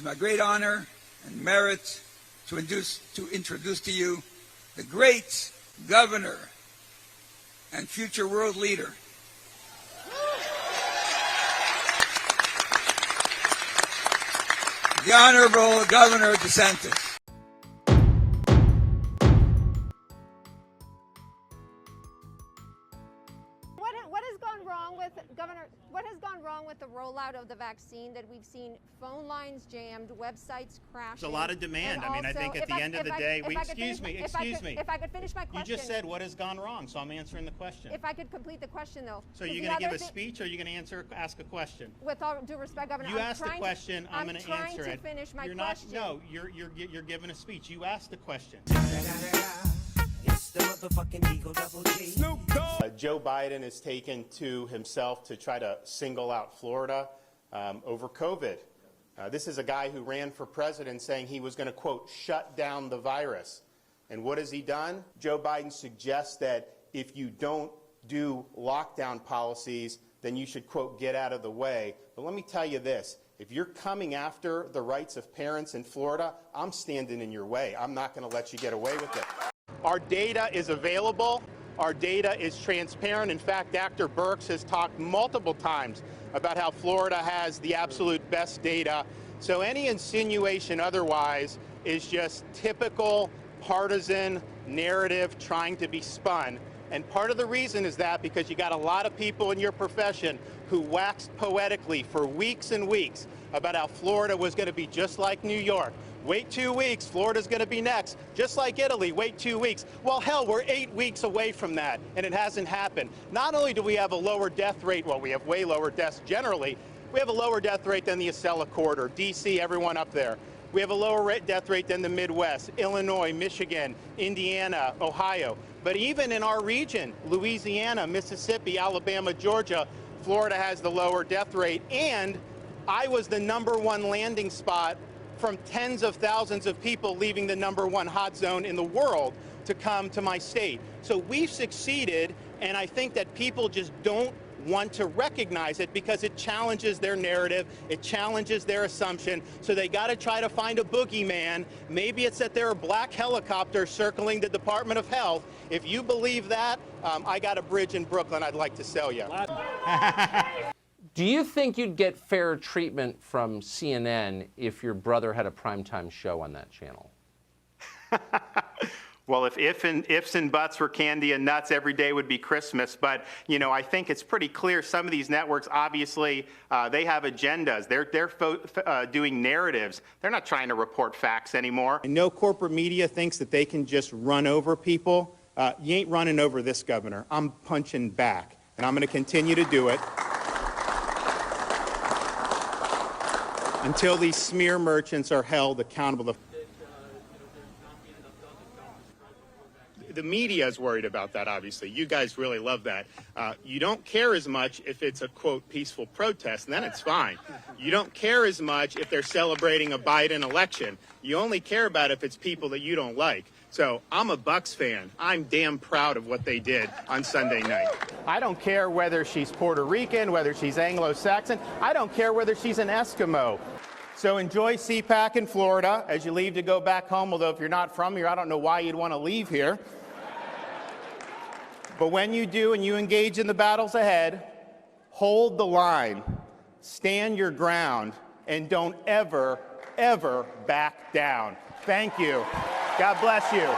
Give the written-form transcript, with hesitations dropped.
is my great honor and merit to introduce to you the great governor and future world leader, the Honorable Governor Desantis. What has gone wrong with the rollout of the vaccine that we've seen phone lines jammed, websites crashing? There's a lot of demand. I mean, I think at the end of the day, excuse me. If I could finish my question. You just said what has gone wrong, so I'm answering the question. If I could complete the question, though. So you're going to give a speech or you're going to ask a question? With all due respect, Governor, you asked the question, I'm going to answer it. I'm trying to finish my question. No, you're giving a speech. You asked the question. Joe Biden has taken to himself to try to single out Florida over COVID. This is a guy who ran for president saying he was going to, quote, shut down the virus. And what has he done? Joe Biden suggests that if you don't do lockdown policies, then you should, quote, get out of the way. But let me tell you this. If you're coming after the rights of parents in Florida, I'm standing in your way. I'm not going to let you get away with it. Our data is available. Our data is transparent. In fact, Dr. Birx has talked multiple times about how Florida has the absolute best data. So any insinuation otherwise is just typical partisan narrative trying to be spun. And part of the reason is that because you got a lot of people in your profession who waxed poetically for weeks and weeks about how Florida was going to be just like New York. Wait 2 weeks, Florida's going to be next. Just like Italy, wait 2 weeks. Well, hell, we're 8 weeks away from that, and it hasn't happened. Not only do we have a lower death rate, well, we have way lower deaths generally, we have a lower death rate than the Acela Corridor, D.C., everyone up there. We have a lower death rate than the Midwest, Illinois, Michigan, Indiana, Ohio. But even in our region, Louisiana, Mississippi, Alabama, Georgia, Florida has the lower death rate, and I was the #1 landing spot from tens of thousands of people leaving the #1 hot zone in the world to come to my state. So we've succeeded, and I think that people just don't want to recognize it because it challenges their narrative, it challenges their assumption, so they got to try to find a boogeyman. Maybe it's that there are black helicopters circling the Department of Health. If you believe that, I got a bridge in Brooklyn I'd like to sell you. Do you think you'd get fair treatment from CNN if your brother had a primetime show on that channel? Well, if ifs and buts were candy and nuts, every day would be Christmas. But, you know, I think it's pretty clear some of these networks, obviously, they have agendas. They're doing narratives. They're not trying to report facts anymore. And no corporate media thinks that they can just run over people. You ain't running over this governor. I'm punching back, and I'm going to continue to do it until these smear merchants are held accountable. The media is worried about that, obviously. You guys really love that. You don't care as much if it's a, quote, peaceful protest, and then it's fine. You don't care as much if they're celebrating a Biden election. You only care about if it's people that you don't like. So I'm a Bucks fan. I'm damn proud of what they did on Sunday night. I don't care whether she's Puerto Rican, whether she's Anglo-Saxon. I don't care whether she's an Eskimo. So enjoy CPAC in Florida as you leave to go back home, although if you're not from here, I don't know why you'd want to leave here. But when you do and you engage in the battles ahead, hold the line, stand your ground, and don't ever, ever back down. Thank you. God bless you.